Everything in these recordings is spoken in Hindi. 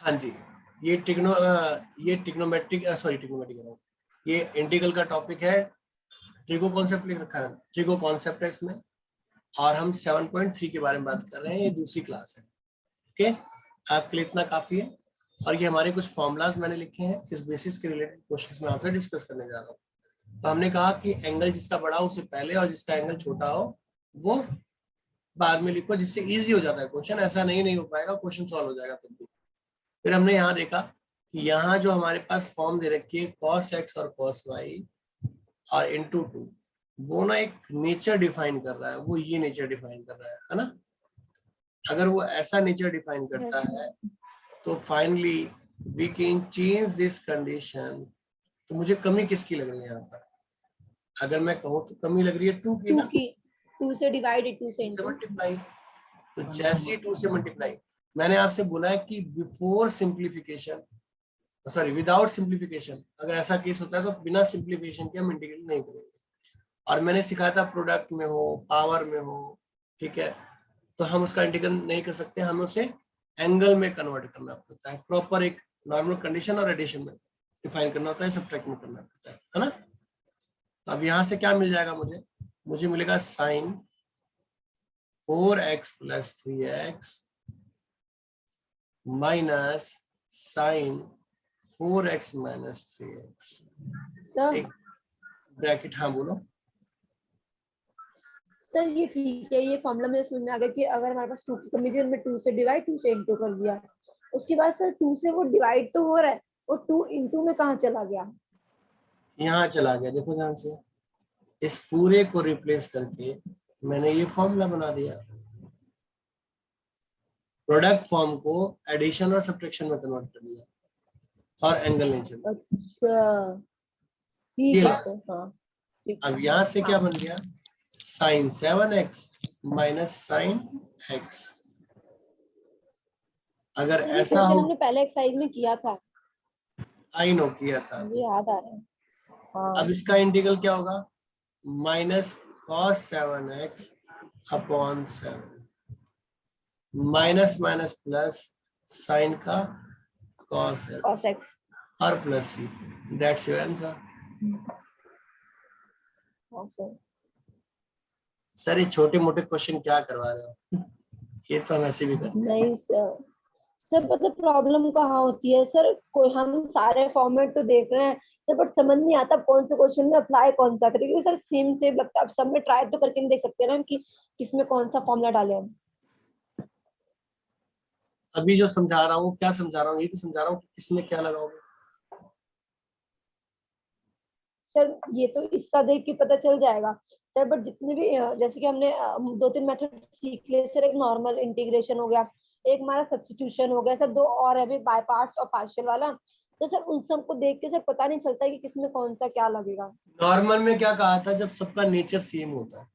हाँ जी, ये ट्रिग्नोमेट्रिक ट्रिग्नोमेट्रिक कह रहा हूँ, ये इंटीग्रल का टॉपिक है। ट्रिगो कॉन्सेप्ट लिख रखा है, ट्रिगो कॉन्सेप्ट है इसमें, और हम 7.3 के बारे में बात कर रहे हैं। ये दूसरी क्लास है। ओके, आपके लिए इतना काफी है। और ये हमारे कुछ फॉर्मूलाज मैंने लिखे हैं, इस बेसिस के रिलेटेड क्वेश्चंस में आपसे डिस्कस करने जा रहा हूँ। तो हमने कहा कि एंगल जिसका बड़ा हो उसे पहले, और जिसका एंगल छोटा हो वो बाद में लिखो, जिससे इजी हो जाता है क्वेश्चन। ऐसा नहीं हो पाएगा, क्वेश्चन सॉल्व हो जाएगा तब भी। फिर हमने यहाँ देखा कि यहाँ जो हमारे पास फॉर्म दे रखी है cos x और cos y और इंटू 2, वो ना एक नेचर डिफाइन कर रहा है, वो ये नेचर डिफाइन कर रहा है ना। अगर वो ऐसा नेचर डिफाइन करता है तो finally we can change this condition. तो मुझे कमी किसकी लग रही है यहाँ पर? अगर मैं कहूँ तो कमी लग रही है 2 की ना, 2 से डिवाइड, 2 से मल्टीप्लाई। तो जैसे 2 से मल्टीप्लाई, मैंने आपसे बोला है कि before simplification, sorry without simplification, अगर ऐसा केस होता है तो बिना सिंप्लीफिकेशन के हम इंटीग्रेट नहीं करेंगे। और मैंने सिखाया था प्रोडक्ट में हो, पावर में हो, ठीक है, तो हम उसका इंटीग्रेट नहीं कर सकते, हमें उसे एंगल में कन्वर्ट करना पड़ता है। प्रॉपर एक नॉर्मल कंडीशन और एडिशन में डिफाइन करना होता है, सब्ट्रैक्ट में करना पड़ता है ना। तो अब यहाँ से क्या मिल जाएगा मुझे मिलेगा sine 4x + 3x minus sine 4x - 3x। Sir bracket, हाँ बोलो। सर ये ठीक है, ये फॉर्मूला में समझ में आ गया कि अगर हमारे पास 2 की कमी थी, हमने 2 से डिवाइड, 2 से इंटू कर दिया। उसके बाद सर 2 से वो डिवाइड तो हो रहा है, वो 2 इंटू में कहाँ चला गया? यहाँ चला गया, देखो ध्यान से। इस पूरे को रिप्लेस करके मैंने ये फॉर्मूला बना दिया। प्रोडक्ट फॉर्म को एडिशन और सब्ट्रैक्शन में कन्वर्ट कर दिया, और एंगल नहीं चला। अच्छा ठीक है सर, हाँ ठीक है। अब यहाँ से क्या बन गया? Sine 7x minus sine x। अगर सर ये ऐसा क्वेश्चन हो, हमने पहले एक्सरसाइज में किया था, आई नो किया था। मुझे याद आ रहा है। हाँ अब इसका इंटीग्रल क्या होगा? Minus cos 7x upon 7 minus minus plus sign का cos cos x x। और plus c। That's your answer. हाँ सर। सर ये छोटे मोटे क्वेश्चन क्या करवा रहे हो? ये तो हम ऐसे भी करते हैं। नहीं सर, सर पता प्रॉब्लम कहाँ होती है सर, कोई हम सारे फॉर्मेट तो देख रहे हैं सर, बट समझ नहीं आता कौन से क्वेश्चन में अप्लाई कौन सा करें, क्योंकि सर सेम सेम लगता है। अब सब में ट्राई तो करके नहीं देख सकते ना कि किसमें कौन सा फॉर्मूला डाले हम। अभी जो समझा रहा हूँ, क्या समझा रहा हूँ? ये तो समझा रहा हूँ कि किसमें क्या लगाओगे। सर ये तो इसका देख के पता चल जाएगा सर, बट जितने भी जैसे कि हमने 2-3 मेथड सीख लिए सर। एक नॉर्मल इंटीग्रेशन हो गया, एक हमारा सब्स्टिट्यूशन हो गया सर, 2 और है अभी बाय पार्ट्स और पार्शियल वाला। तो सर उन सबको देख के सर पता नहीं चलता है कि किसमें कौन सा क्या लगेगा। नॉर्मल में क्या कहा था? जब सबका नेचर सेम होता है,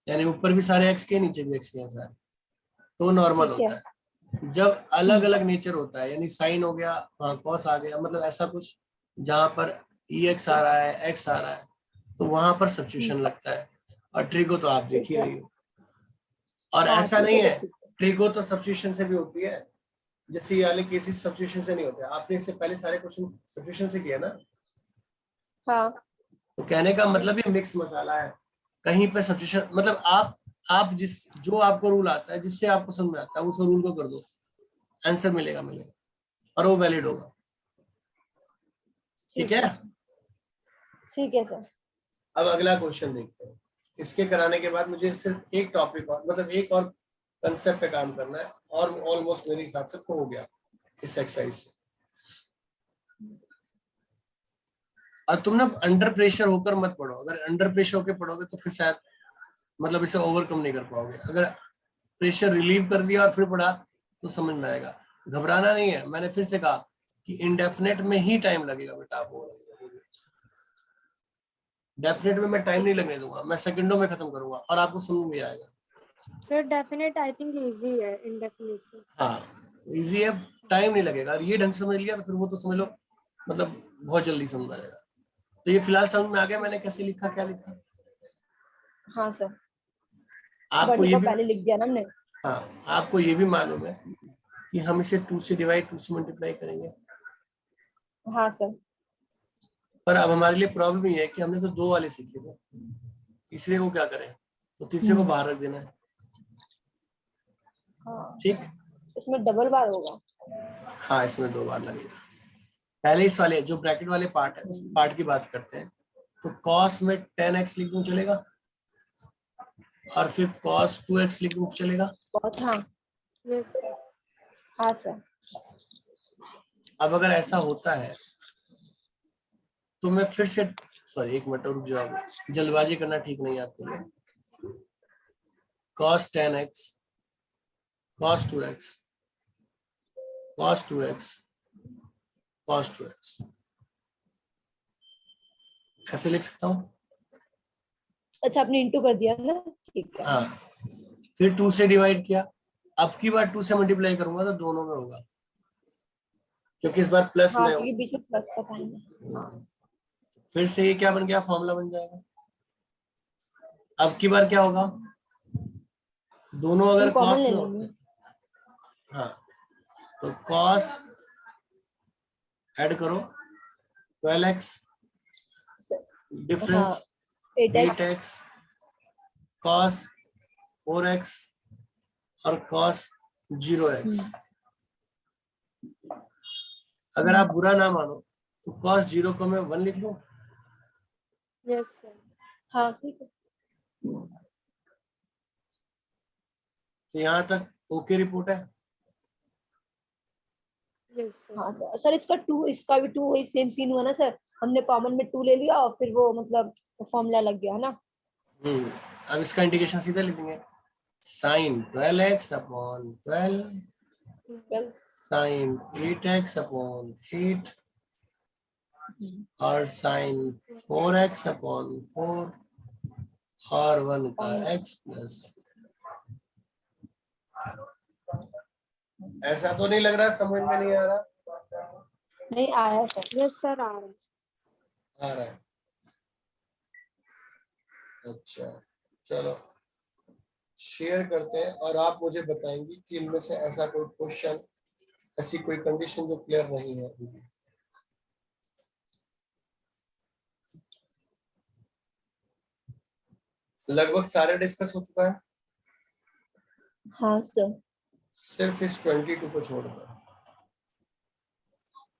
यानी ऊपर भी सारे एक्स के, नीचे भी एक्स के हैं सारे, तो नॉर्मल ठीक है। होता है। जब अलग अलग नेचर होता है, यानी साइन हो गया, हाँ कॉस आ गया, मतलब ऐसा कुछ जहां पर ई एक्स आ रहा है, एक्स आ रहा है, तो वहां पर सब्स्टिट्यूशन लगता है। और ट्रिगो तो आप देख ठीक ही है। रही हो। और हाँ ऐसा ठीक नहीं है है, सर, ठीक है। ट्रिगो तो सब्स्टिट्यूशन से भी होती है। जैसे ये वाले केसेस सब्स्टिट्यूशन से नहीं होते। आपने इससे पहले सारे क्वेश्चन सब्स्टिट्यूशन से किया ना। हाँ तो कहने का मतलब ये मिक्स मसाला है। कहीं पे सब्स्टिट्यूशन मतलब आप जिस जो आपको रूल आता है, जिससे आपको समझ में आता है, उस रूल को कर दो, आंसर मिलेगा और वो वैलिड होगा। ठीक है। ठीक है सर। अब अगला क्वेश्चन देखते हैं। इसके कराने के बाद मुझे सिर्फ एक टॉपिक और, मतलब एक और कंसेप्ट पे काम करना है, और ऑलमोस्ट मेरे हिसाब से हो गया इस एक्सरसाइज से। और तुम ना अंडर प्रेशर होकर मत पढ़ो। अगर अंडर प्रेशर होकर पढ़ोगे तो फिर शायद मतलब इसे ओवरकम नहीं कर पाओगे। अगर प्रेशर रिलीव कर दिया और फिर पढ़ा तो समझ में आएगा। घबराना नहीं है, मैंने फिर से कहा कि इंडेफिनेट में ही टाइम लगेगा बेटा। आपको डेफिनेट में मैं टाइम नहीं लगने दूंगा, मैं सेकंडों में खत्म करूंगा और आपको समझ में आएगा। Sir definite I think easy है इंडेफिनेट से। हाँ इजी है, टाइम नहीं लगेगा। और ये ढंग से समझ लिया तो फिर वो तो समझ लो मतलब बहुत जल्दी समझ आ जाएगा। तो ये फिलहाल समझ में आ गया मैंने कैसे लिखा, क्या लिखा। हाँ सर, आपको बड़ी ये को भी, पहले लिख दिया ना हमने। हाँ आपको ये भी मालूम है कि हम इसे 2 से डिवाइड 2 से मल्टीप्लाई करेंगे। हाँ सर। पर अब हमारे लिए प्रॉब्लम ये है कि हमने तो 2 वाले सीखे थे, तीसरे को क्या करें? तो तीसरे को बाहर रख देना है। हाँ, ठीक, इसमें डबल बार होगा। हाँ इसमें 2 बार लगेगा। पहले इस वाले जो ब्रैकेट वाले पार्ट है उस पार्ट की बात करते हैं। तो cos में 10x लिख दूं चलेगा, और फिर cos 2x लिख दूं चलेगा। बहुत, हाँ Yes, sir. हाँ सर। अब अगर ऐसा होता है तो मैं फिर से, सॉरी एक मिनट रुक जाओ, जल्दबाजी करना ठीक नहीं है आपके लिए। cos 10x, cos 2x, cos 2x, cos 2x ऐसे लिख सकता हूँ। अच्छा, आपने इंटू कर दिया ना, ठीक है। हाँ, फिर 2 से डिवाइड किया, अब की बार 2 से मल्टीप्लाई करूंगा तो दोनों में होगा, क्योंकि इस बार प्लस हाँ, में क्योंकि बीच में प्लस का साइन है। हाँ। फिर से ये क्या बन गया, फॉर्मूला बन जाएगा। अब की बार क्या होगा, दोनों अगर हम कॉमन कॉस ले में लेंगे। होते, हाँ तो कॉस ऐड करो 12x, हाँ, difference 8x। 8x, cos 4x और कॉस 0x। अगर आप बुरा ना मानो तो कॉस 0 को मैं 1 लिख लूं। Yes, sir. हाँ ठीक है। तो यहाँ तक ओके रिपोर्ट है। Yes, sir. हाँ सर, सर इसका 2, इसका भी 2 वही सेम सीन हुआ ना सर, हमने कॉमन में 2 ले लिया और फिर वो मतलब फॉर्मूला लग गया है ना। अब इसका इंटीग्रेशन सीधा लिख देंगे, sine 12x upon 12 well, sine 8x upon 8 और साइन 4x अपॉन 4 और 1 का x प्लस। ऐसा तो नहीं लग रहा, समझ में नहीं आ रहा? नहीं आया सर। Yes, sir. आ आ रहा है, अच्छा चलो शेयर करते हैं और आप मुझे बताएंगे कि इनमें से ऐसा कोई क्वेश्चन, ऐसी कोई कंडीशन जो क्लियर नहीं है अभी भी। लगभग सारे डिस्कस हो चुका है, हाँ सर। सिर्फ इस 22 को छोड़कर।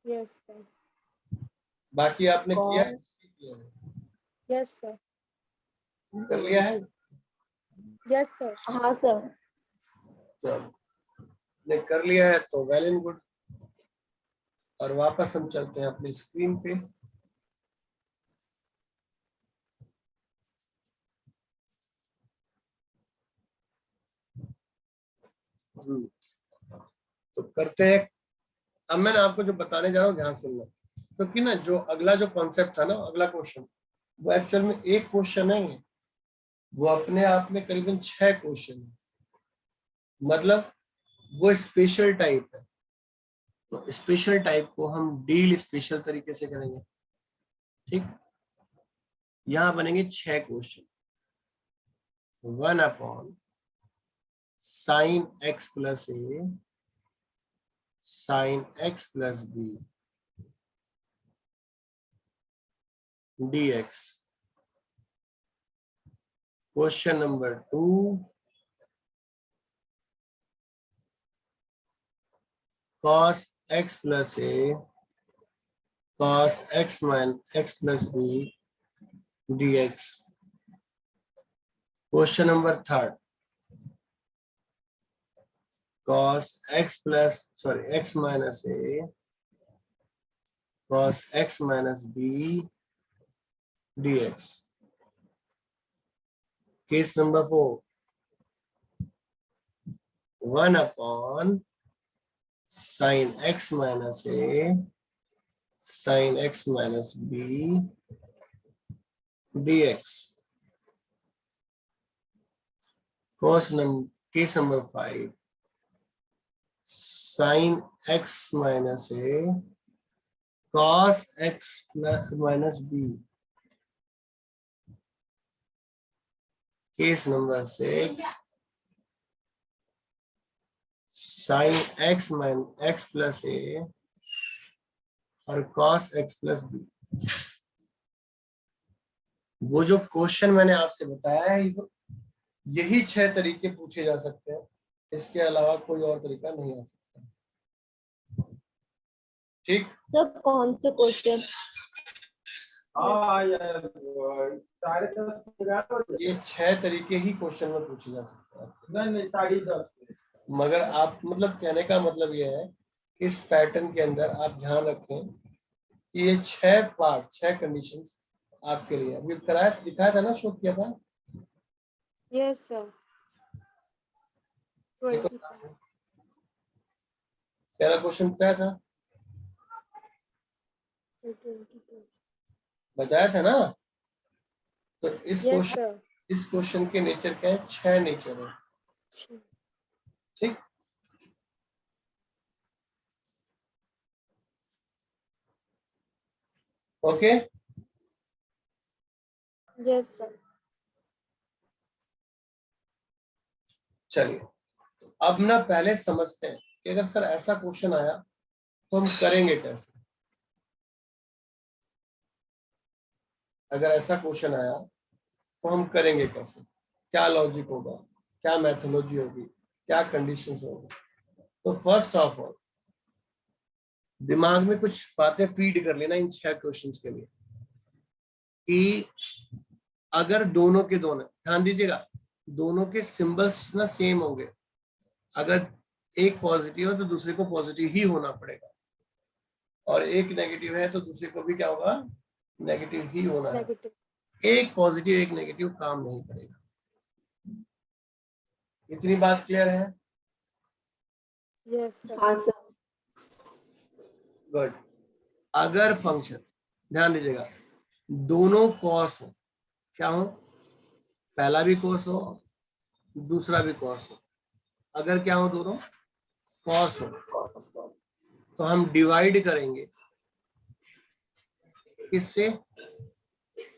Yes, sir. बाकी आपने किया है? Yes, sir. कर लिया है? Yes, sir. हाँ सर। चलो, ने कर लिया है तो वेल एंड गुड। और वापस हम चलते हैं अपनी स्क्रीन पे। तो करते हैं। अब मैं आपको जो बताने जा रहा हूँ ध्यान सुनना, क्योंकि ना जो अगला जो कॉन्सेप्ट था ना, अगला क्वेश्चन, वो एक्चुअल में एक क्वेश्चन नहीं है, वो अपने आप में करीबन 6 क्वेश्चन है। मतलब वो स्पेशल टाइप है, तो स्पेशल टाइप को हम डील स्पेशल तरीके से करेंगे। ठीक, यहां बनेंगे 6 question. 1 upon sine X plus A sine X plus B dx। Question number 2, cos x plus a cos x minus x plus b dx। Question number 3, cos x plus x minus a cos x minus b dx। Case number 4, 1 upon sin x minus a sin x minus b dx। Case number 5, sin x minus a cos x plus minus b। Case number 6, sine X minus X plus A और कॉस एक्स प्लस बी। वो जो क्वेश्चन मैंने आपसे बताया है यही 6 तरीके पूछे जा सकते हैं, इसके अलावा कोई और तरीका नहीं आ सकता। ठीक, सर कौन से क्वेश्चन? ये 6 तरीके ही क्वेश्चन में पूछे जा सकते हैं। नहीं 10.5, मगर आप मतलब कहने का मतलब ये है इस पैटर्न के अंदर आप ध्यान रखें कि ये 6 पार्ट 6 कंडीशंस आपके लिए अभी कराया दिखाया था ना, शो किया था। Yes, sir. देखो 25. पहला क्वेश्चन बताया था, 22. बताया था ना। तो Yes, sir. इस क्वेश्चन के नेचर क्या है? 6 नेचर है। ठीक, ओके। Yes, sir. चलिए अब ना पहले समझते हैं कि अगर सर ऐसा क्वेश्चन आया तो हम करेंगे कैसे। अगर ऐसा क्वेश्चन आया तो हम करेंगे कैसे, क्या लॉजिक होगा, क्या मैथोलॉजी होगी, क्या कंडीशंस होगी। तो फर्स्ट ऑफ ऑल दिमाग में कुछ बातें फीड कर लेना इन 6 क्वेश्चंस के लिए कि अगर दोनों के दोनों, ध्यान दीजिएगा, दोनों के सिंबल्स ना सेम होंगे। अगर एक पॉजिटिव है तो दूसरे को पॉजिटिव ही होना पड़ेगा, और एक नेगेटिव है तो दूसरे को भी क्या होगा, नेगेटिव ही होना है। Negative. एक पॉजिटिव एक नेगेटिव काम नहीं करेगा। इतनी बात क्लियर है? Yes, sir. हाँ सर। गुड। अगर फंक्शन, ध्यान दीजिएगा, दोनों कॉस हो, क्या हो, पहला भी कॉस हो दूसरा भी कॉस हो, अगर क्या हो, दोनों कॉस हो, तो हम डिवाइड करेंगे किससे,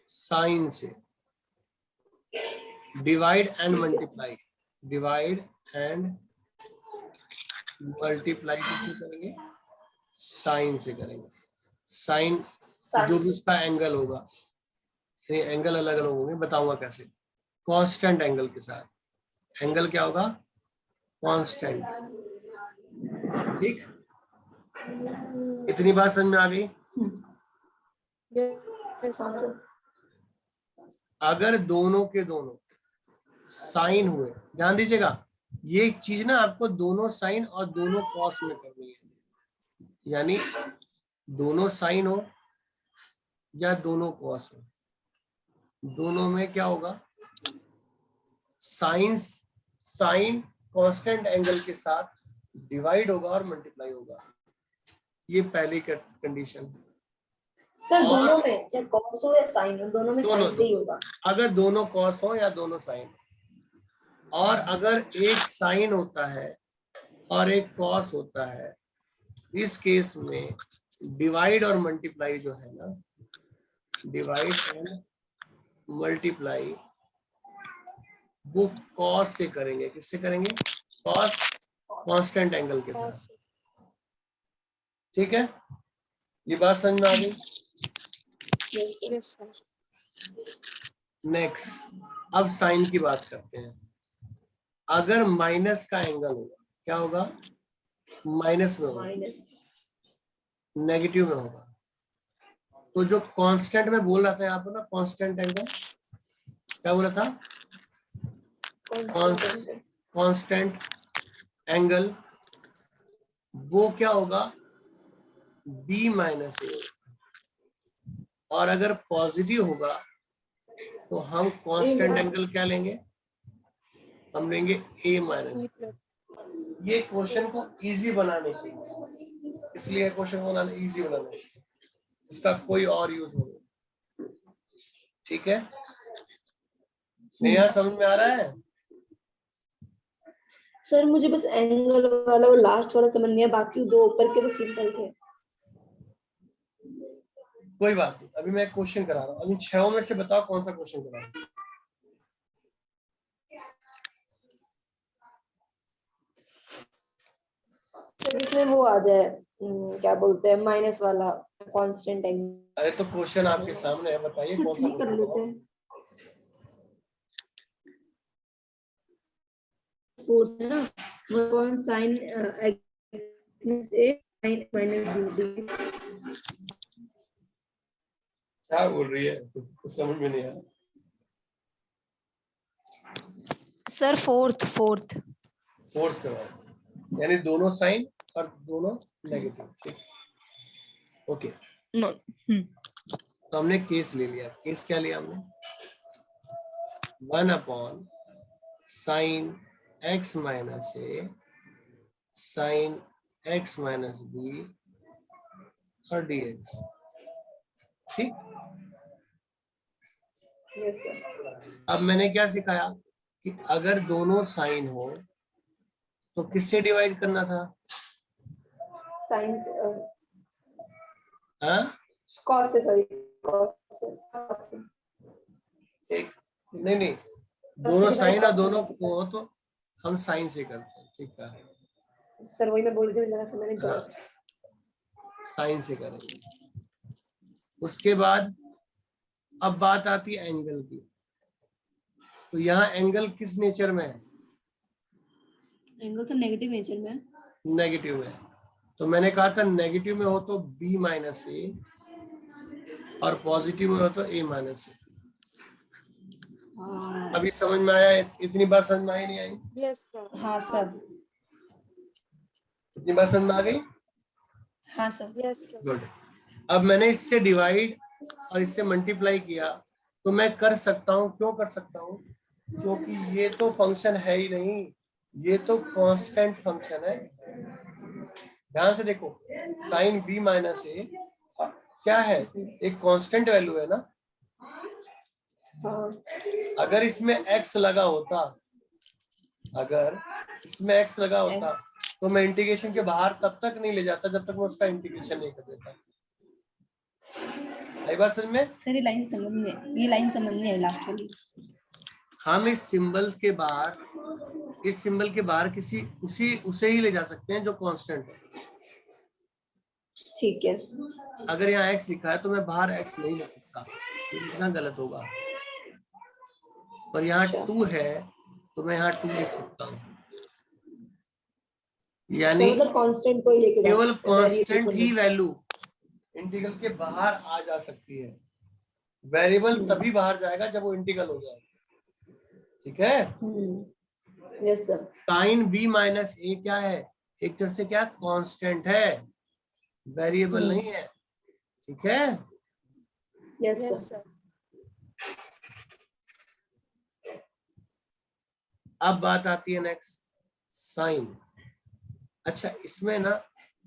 साइन से। Divide and multiply, divide and multiply किससे करेंगे, साइन से करेंगे। साइन जो भी उसका एंगल होगा, एंगल अलग अलग होंगे, बताऊंगा कैसे। कांस्टेंट एंगल के साथ, एंगल क्या होगा, कांस्टेंट। ठीक, इतनी बात समझ में आ गई? Yes, हाँ sir. सर। अगर दोनों के दोनों साइन हुए, ध्यान दीजिएगा, ये चीज ना आपको दोनों साइन और दोनों कॉस में करनी है। यानी दोनों साइन हो या दोनों कॉस हो, दोनों में क्या होगा, साइन साइन कांस्टेंट एंगल के साथ डिवाइड होगा और मल्टीप्लाई होगा। ये पहली कंडीशन। सर और दोनों में चाहे कॉस हो या साइन हो, दोनों में साइन से ही होगा। अगर दोनों कॉस हो या दोनों साइन, और अगर एक साइन होता है और एक कॉस होता है, इस केस में डिवाइड और मल्टीप्लाई जो है ना, डिवाइड एंड मल्टीप्लाई वो कॉस से करेंगे। किससे करेंगे, कॉस कांस्टेंट एंगल के साथ। Cos. ठीक है, ये बात समझ में आ गई? Yes, sir. नेक्स्ट, अब साइन की बात करते हैं। अगर माइनस का एंगल होगा, क्या होगा, माइनस में होगा, नेगेटिव में होगा। तो जो कांस्टेंट में बोल रहा था यहाँ पर ना, कांस्टेंट एंगल, क्या बोला था, कांस्टेंट एंगल, वो क्या होगा, b माइनस ए। और अगर पॉजिटिव होगा तो हम कांस्टेंट एंगल क्या लेंगे, हम लेंगे a माइनस। E plus. ये क्वेश्चन को इजी बनाने के लिए, इसलिए क्वेश्चन को बनाने इजी बनाने के लिए, इसका कोई और यूज नहीं। ठीक है, नेहा समझ में आ रहा है? सर मुझे बस एंगल वाला और लास्ट वाला समझ नहीं है, बाकी दो ऊपर के तो सिंपल थे। कोई बात नहीं, अभी मैं क्वेश्चन करा रहा हूँ। अभी 6 में से बताओ कौन सा क्वेश्चन करा रहा हूँ। सर जिसमें वो आ जाए क्या बोलते हैं माइनस वाला कांस्टेंट एंगल। अरे तो क्वेश्चन आपके सामने है, बताइए कौन सा थ्री कर क्वेश्चन लेते है? हैं। फोर्थ है ना, वन साइन ए माइनस बी। क्या बोल रही है, कुछ समझ में नहीं आया। Sir fourth fourth. फोर्थ करवाओ, यानी दोनों साइन और दोनों नेगेटिव। ठीक, ओके। तो हमने केस ले लिया। केस क्या लिया हमने? 1 sign x minus A sine x minus B और dx। ठीक, यस सर। अब मैंने क्या सिखाया कि अगर दोनों साइन हो तो किससे डिवाइड करना था? साइन हाँ, कॉस से, सॉरी कॉस से। एक नहीं नहीं, दोनों साइन और दोनों को हो तो हम साइन से करते हैं। ठीक है सर, वही मैं बोल रही थी, मुझे लगा मैंने हाँ, गलत। साइन से करेंगे। उसके बाद अब बात आती है एंगल की। तो यहाँ एंगल किस नेचर में है? एंगल तो नेगेटिव नेचर में है। नेगेटिव में है। तो मैंने कहा था नेगेटिव में हो तो b माइनस ए और पॉजिटिव में हो तो a माइनस ए। अभी समझ में आया? इतनी बार समझ में आई नहीं आई? Yes sir. हाँ सर। इतनी बार समझ में आ गई? हाँ सर। Yes sir. गुड। अब मैंने इससे डिवाइड और इससे मल्टीप्लाई किया तो मैं कर सकता हूँ। क्यों कर सकता हूँ? क्योंकि ये तो फंक्शन है ही नहीं, ये तो कांस्टेंट फंक्शन है। ध्यान से देखो, साइन b माइनस ए क्या है? एक कांस्टेंट वैल्यू है ना। हाँ। अगर इसमें x लगा होता, अगर इसमें x लगा होता तो मैं इंटीग्रेशन के बाहर तब तक नहीं ले जाता जब तक मैं उसका इंटीग्रेशन नहीं कर देता। आई बात समझ में? सर ये लाइन समझ में, ये लाइन समझ में है लास्ट वाली। हम इस सिंबल के बाहर, इस सिंबल के बाहर किसी उसे ही ले जा सकते हैं जो कांस्टेंट है। ठीक है। अगर यहाँ x लिखा है तो मैं बाहर x नहीं लिख सकता, ये लिखना गलत होगा। पर यहाँ 2 है तो मैं यहाँ 2 लिख सकता हूँ। यानी मतलब कांस्टेंट को ही लेके जा केवल सकते हैं, कांस्टेंट वेरिएबल ही को वैल्यू इंटीग्रल के बाहर आ जा सकती है। वेरिएबल तभी बाहर जाएगा जब वो इंटीग्रल हो जाएगा। ठीक है? Yes sir. Sine b minus A क्या है? एक तरह से क्या कांस्टेंट है, वेरिएबल नहीं है। ठीक है? Yes yes sir. सर। अब बात आती है नेक्स्ट, साइन। अच्छा, इसमें ना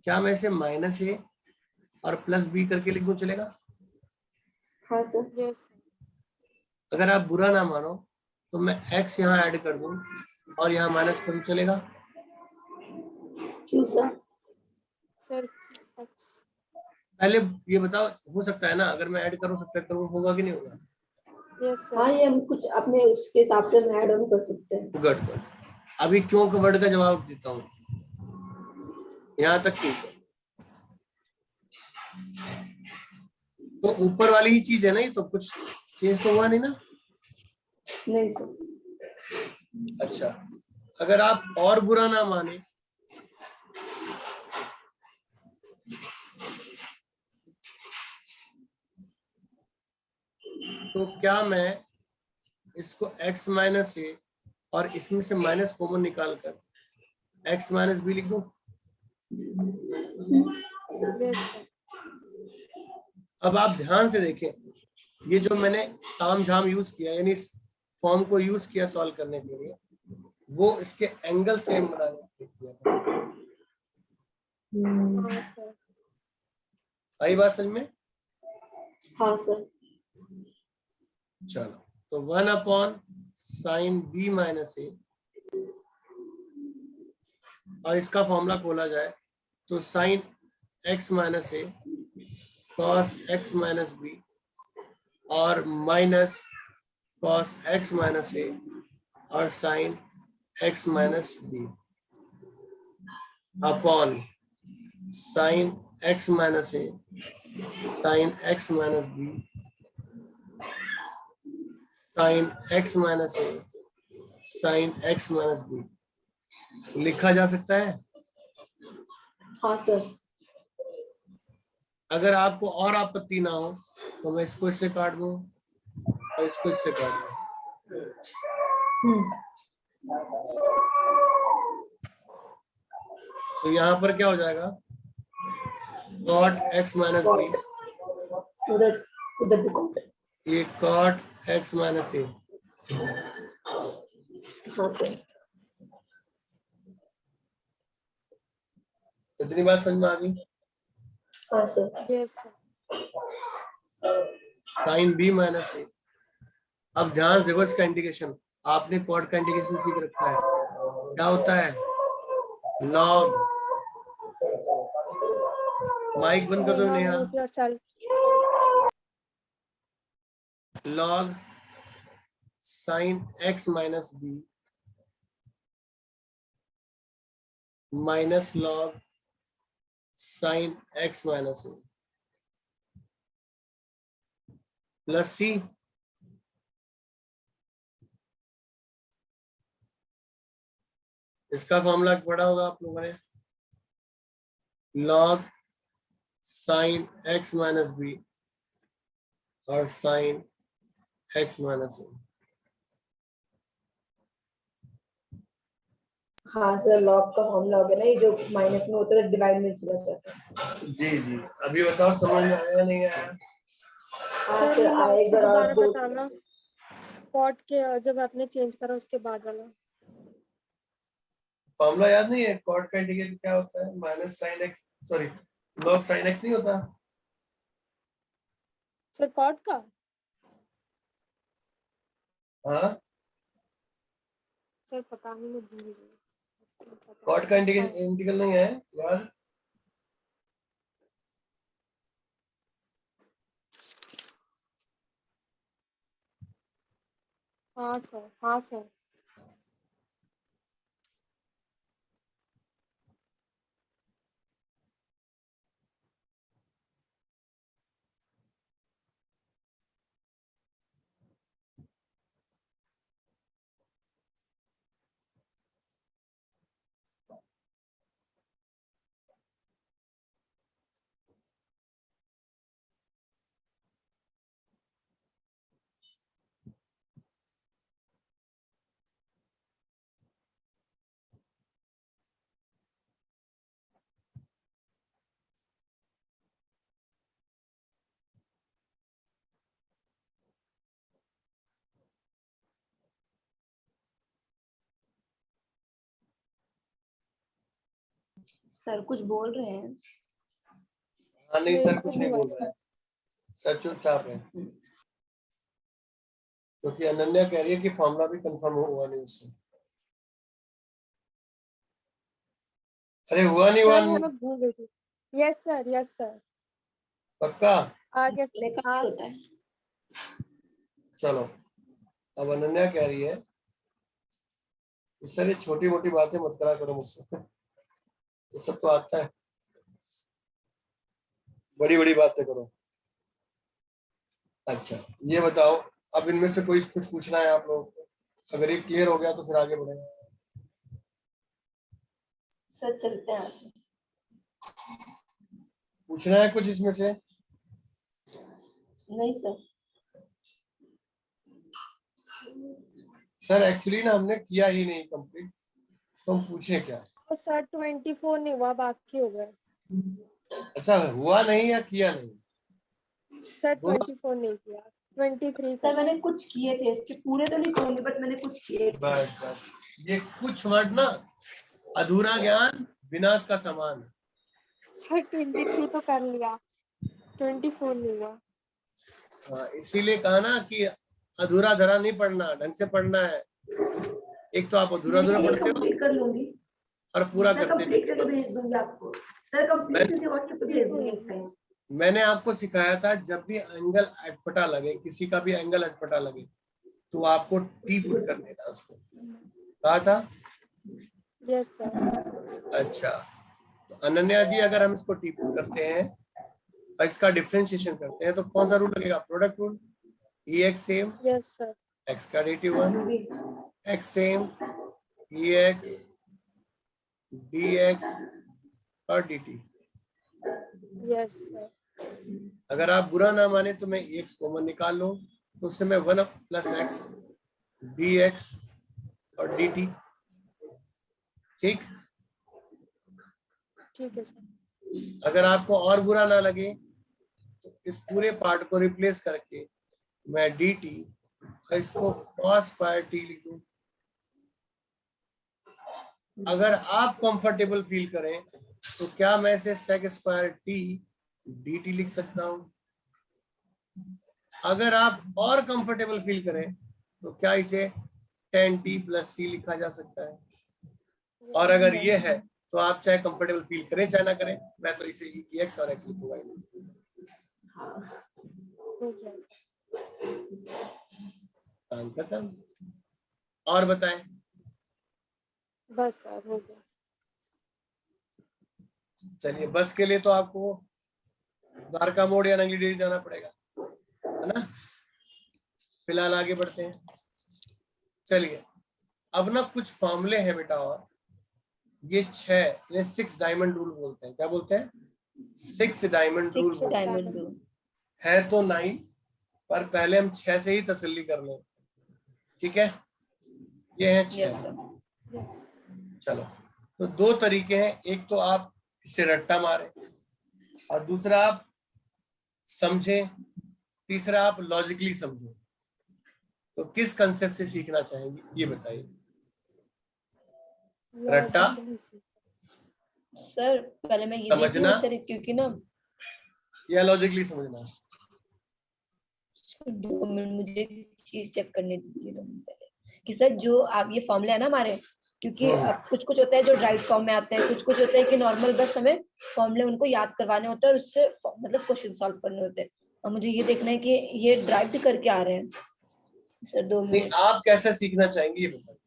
क्या मैं इसे माइनस ए और प्लस बी करके लिख दूं, चलेगा? हाँ सर। यस। अगर आप बुरा ना मानो तो मैं x यहाँ ऐड कर दूं और यहाँ माइनस करूं, चलेगा? क्यों सर? Sir x. पहले ये बताओ, हो सकता है ना अगर मैं ऐड करूं सब्ट्रैक्ट करूं, होगा कि नहीं होगा? Yes sir. हाँ, ये हम कुछ अपने उसके हिसाब से ऐड ऑन कर सकते हैं। Good good. अभी क्यों का वर्ड का जवाब देता हूँ, यहाँ तक ठीक है। तो ऊपर वाली ही चीज है ना, ये तो कुछ चेंज तो हुआ नहीं ना? नहीं सर। अच्छा, अगर आप और बुरा ना माने तो क्या मैं इसको x माइनस ए और इसमें से माइनस कॉमन निकाल कर x माइनस बी लिख दूं? Yes sir. अब आप ध्यान से देखें, ये जो मैंने ताम झाम यूज किया, यानी इस फॉर्म को यूज किया सॉल्व करने के लिए, वो इसके एंगल सेम बनाने के लिए किया। हाँ सर। आई बात समझ में? हाँ सर। चलो, तो 1 साइन b माइनस ए, और इसका फॉर्मूला खोला जाए तो sine x minus A cos x minus B और minus cos x minus A और sine x minus B upon sine x minus A sine x minus B sine x minus A sine x minus B लिखा जा सकता है। हाँ सर। अगर आपको और आपत्ति ना हो तो मैं इसको इससे काट दूं और इसको इससे काट दूं। तो यहाँ पर क्या हो जाएगा, cot x माइनस बी, उधर उधर भी कॉट। ये cot x माइनस ए। हाँ सर। इतनी बात समझ में आ गई। हाँ sir. Yes sir. Sine B minus A. अब ध्यान से देखो इसका इंटीग्रेशन, आपने cot का इंटीग्रेशन सीख रखा है, क्या होता है log। माइक बंद कर दो Neha. log sine x minus B minus log sine x minus A plus C. इसका फॉर्मूला पढ़ा होगा आप लोगों ने, log sine x minus B और साइन x माइनस ए। हाँ सर, लॉग का फॉर्मूला हो गया ना, ये जो माइनस में होता है डिवाइड में चला जाता है। जी जी, अभी बताओ समझ में आया नहीं आया? हाँ सर सर, लॉग आएगा से दोबारा दो। बताना, कॉट के जब आपने चेंज करा उसके बाद वाला फॉर्मूला याद नहीं है? कॉट का इंटीग्रेशन क्या होता है, minus sine x, sorry log sine x नहीं होता? सर। कॉट का हाँ, सर पता नहीं, मैं भूल गई। कॉट का इंटीग्रल नहीं है याद? हाँ सर, हाँ सर। सर कुछ बोल रहे हैं? हाँ नहीं सर कुछ नहीं बोल सर रहा है, सर चुपचाप है, क्योंकि अनन्या कह रही है कि फॉर्मूला भी कंफर्म हुआ नहीं उससे। अरे हुआ नहीं हुआ नहीं, मैं भूल गई थी। Yes sir, yes sir. पक्का? आ गया सर। लेखा हाँ होता है। चलो, अब अनन्या कह रही है सर ये छोटी मोटी बातें मत करा करो मुझसे, ये सब तो आता है, बड़ी बड़ी बातें करो। अच्छा ये बताओ, अब इनमें से कोई कुछ पूछना है आप लोग को? अगर ये क्लियर हो गया तो फिर आगे बढ़े। सर चलते हैं। पूछना है कुछ इसमें से? नहीं सर। सर एक्चुअली ना हमने किया ही नहीं कंप्लीट, तो हम पूछे क्या? तो सर 24 नहीं हुआ, बाकी हो गए। अच्छा हुआ नहीं या किया नहीं? सर दोनों? 24 नहीं किया, 23 सर मैंने कुछ किए थे, इसके पूरे तो नहीं कहूंगी बट मैंने कुछ किए थे। बस बस, ये कुछ वर्ड ना अधूरा ज्ञान विनाश का समान। सर 23 तो कर लिया, 24 नहीं हुआ। हाँ, इसीलिए कहा ना कि अधूरा धरा नहीं पढ़ना, ढंग से पढ़ना है। एक तो आप अधूरा अधूरा पढ़ते हो कंप्लीट कर लूंगी, और पूरा मैं करते कंप्लीट नहीं। करके भेज दूंगी आपको। सर कंप्लीट करके व्हाट्सएप पे भेज दूंगी इसका। मैंने आपको सिखाया था जब भी एंगल अटपटा लगे, किसी का भी एंगल अटपटा लगे तो आपको टी पुट कर देना, उसको कहा था। Yes sir. अच्छा अनन्या जी, अगर हम इसको टी पुट करते हैं और इसका डिफरेंशिएशन करते हैं तो कौन सा रूल लगेगा? Product rule. E x same, yes sir. X का dt 1, x same, e x dx और dt। Yes sir. अगर आप बुरा ना माने तो मैं एक्स कॉमन निकाल लूं, तो उससे मैं 1 प्लस एक्स dx और dt। ठीक। ठीक है सर। अगर आपको और बुरा ना लगे तो इस पूरे पार्ट को रिप्लेस करके मैं dt और इसको cos स्क्वायर t लिखूं। अगर आप कंफर्टेबल फील करें तो क्या मैं इसे sec स्क्वायर t dt लिख सकता हूं? अगर आप और कंफर्टेबल फील करें तो क्या इसे tan t प्लस c लिखा जा सकता है? और अगर ये है तो आप चाहे कंफर्टेबल फील करें चाहे ना करें, मैं तो इसे एक्स और एक्स लिखूंगा। ठीक है सर। काम खत्म। और बताएं। बस सर हो गया। चलिए, बस के लिए तो आपको द्वारका मोड़ या नंगली डेयरी जाना पड़ेगा, है ना। फिलहाल आगे बढ़ते हैं। चलिए, अब ना कुछ फॉर्मूले हैं बेटा, और ये 6 डायमंड रूल बोलते हैं। क्या बोलते हैं? 6 डायमंड रूल बोलते हैं। डायमंड रूल है तो 9, पर पहले हम 6 से ही तसल्ली कर लें। ठीक है, ये है 6। Yes sir. चलो, तो 2 तरीके हैं, एक तो आप इससे रट्टा मारे और दूसरा आप समझें, तीसरा आप लॉजिकली समझें। तो किस कंसेप्ट से सीखना चाहेंगे ये बताइए? रट्टा, सर पहले मैं ये देख समझना, लूं सर, क्योंकि ना या लॉजिकली समझना? 2 मिनट मुझे चीज चेक करने दीजिए 2 मिनट पहले कि सर जो आप ये फॉर्मूला है ना हमारे, क्योंकि अब कुछ कुछ होता है जो राइट फॉर्म में आते हैं, कुछ कुछ होता है कि नॉर्मल बस हमें फॉर्मूले उनको याद करवाने होते हैं और उससे मतलब क्वेश्चन सॉल्व करने होते हैं। और मुझे ये देखना है कि ये ड्राइव करके आ रहे हैं सर। 2 नहीं, मिनट। आप कैसे सीखना चाहेंगे ये बताइए।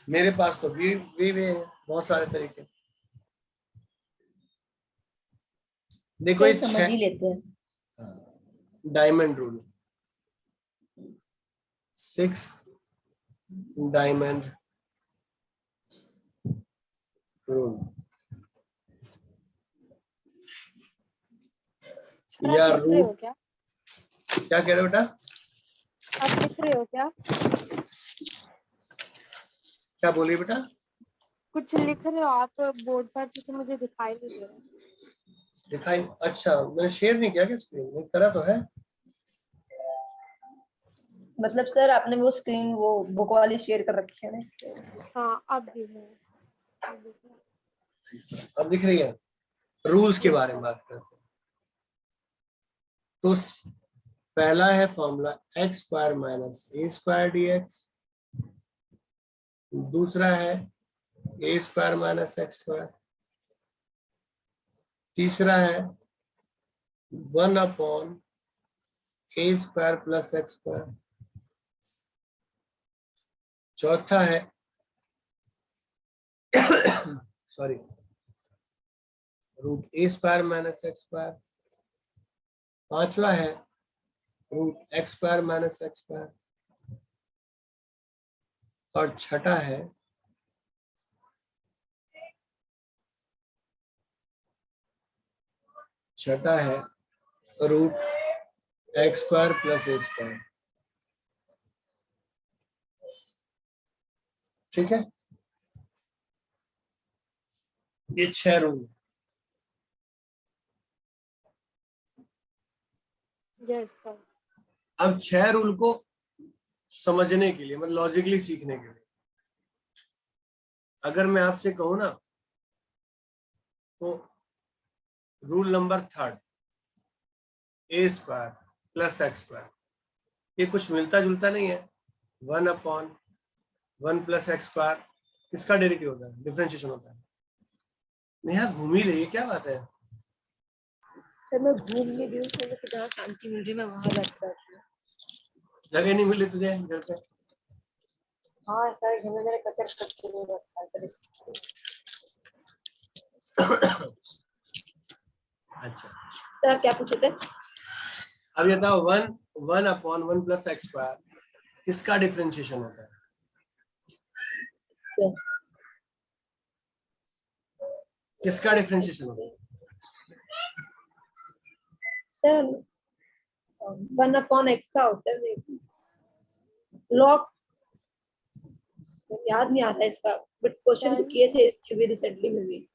मेरे पास तो वे हैं, बहुत सारे तरीके। देखो, ये सर समझ ही लेते हैं। डायमंड रूल, 6 डायमंड रूल या आप लिख रहे हो क्या? क्या कह रहे हो बेटा? आप लिख रहे हो क्या? क्या बोलिए बेटा? कुछ लिख रहे हो आप बोर्ड पर, क्योंकि मुझे दिखाई नहीं दे रहा। दिखाई? अच्छा, मैंने शेयर नहीं किया क्या स्क्रीन में? करा तो है। मतलब सर आपने वो स्क्रीन वो बुक वाली शेयर कर रखी है ना? हाँ अब भी है। अब दिख रही है। रूल्स के Yes, बारे में बात करते हैं। तो पहला है formula x square minus a square dx। दूसरा है a square minus x square. तीसरा है 1 a square plus x square. चौथा है sorry root a square minus x square. पांचवा है root x square minus x square. और छठा है root x square plus a square. ठीक है, ये 6 रूल। yes sir. अब 6 रूल को समझने के लिए, मतलब लॉजिकली सीखने के लिए, अगर मैं आपसे कहूं ना, तो रूल नंबर 3 ए स्क्वायर प्लस एक्स स्क्वायर, ये कुछ मिलता जुलता नहीं है। 1/1 प्लस एक्स स्क्वायर, इसका डेरिवेटिव होता है, डिफरेंशिएशन होता है। नेहा घूम ही रही है, क्या बात है? सर मैं घूम नहीं रही हूँ, मुझे जहाँ शांति मिल रही है मैं वहां बैठ रहती हूँ। जगह नहीं मिली तुझे घर पे? हाँ सर, घर में मेरे कचर करते हुए रखा है। अच्छा, सर आप क्या पूछे थे? अब ये था 1/1 प्लस एक्स स्क्वायर किसका डिफरेंशिएशन होता है? किसका डिफरेंशिएशन होता है? सर 1/x का होता है, लॉग, याद नहीं आ रहा है इसका, बट क्वेश्चन तो किए थे इसके भी रिसेंटली में भी।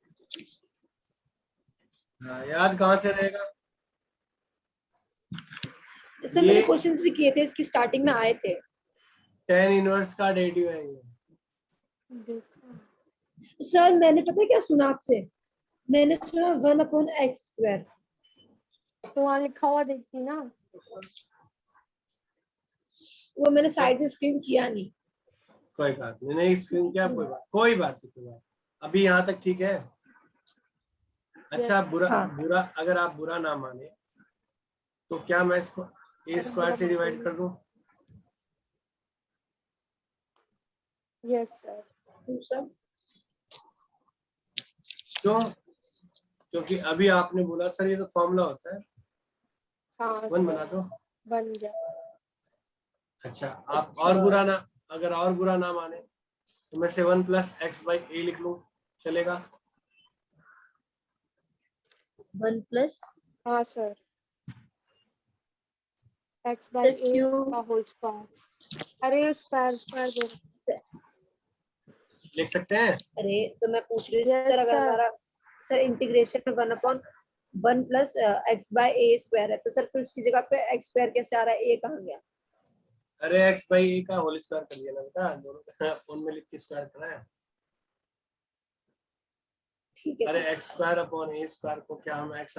हाँ, याद कहाँ से रहेगा? सर मैंने क्वेश्चंस भी किए थे, इसकी स्टार्टिंग में आए थे। tan इनवर्स का डेरिवेटिव है ये। देखा सर मैंने पता है क्या सुना आपसे, मैंने सुना 1/x²। तो वहाँ लिखा हुआ देखती ना। वो मैंने साइड में स्क्रीन किया नहीं। कोई बात नहीं, नहीं स्क्रीन क्या, कोई बात कोई बात। अभी यहाँ तक ठीक है। अच्छा, Yes. बुरा हाँ। बुरा अगर आप बुरा ना माने तो क्या मैं इसको a स्क्वायर से डिवाइड कर दूं? Yes sir. सर क्यों? क्योंकि अभी आपने बोला सर ये तो फॉर्मूला होता है, हाँ 1 बना दो। बन गया। अच्छा, आप और बुरा ना, अगर और बुरा ना माने तो मैं 7 प्लस एक्स बाई ए लिख लूं, चलेगा? 1 प्लस हाँ सर, x बाई ए का होल स्क्वायर। अरे स्क्वायर स्क्वायर दे। लिख सकते हैं। अरे तो मैं पूछ रही हूँ Yes, सर, अगर sir. हमारा सर इंटीग्रेशन में 1/1 प्लस x/a² है, तो सर फिर उसकी जगह पे x² कैसे आ रहा है, a कहाँ गया? अरे एक्स बाई ए का होल स्क्वायर कर दिया ना बेटा, दोनों उनमें लिख के स्क्वायर करना है। ठीक है। अरे एक्स स्क्वायर अपॉन ए स्क्वायर को क्या हम एक्स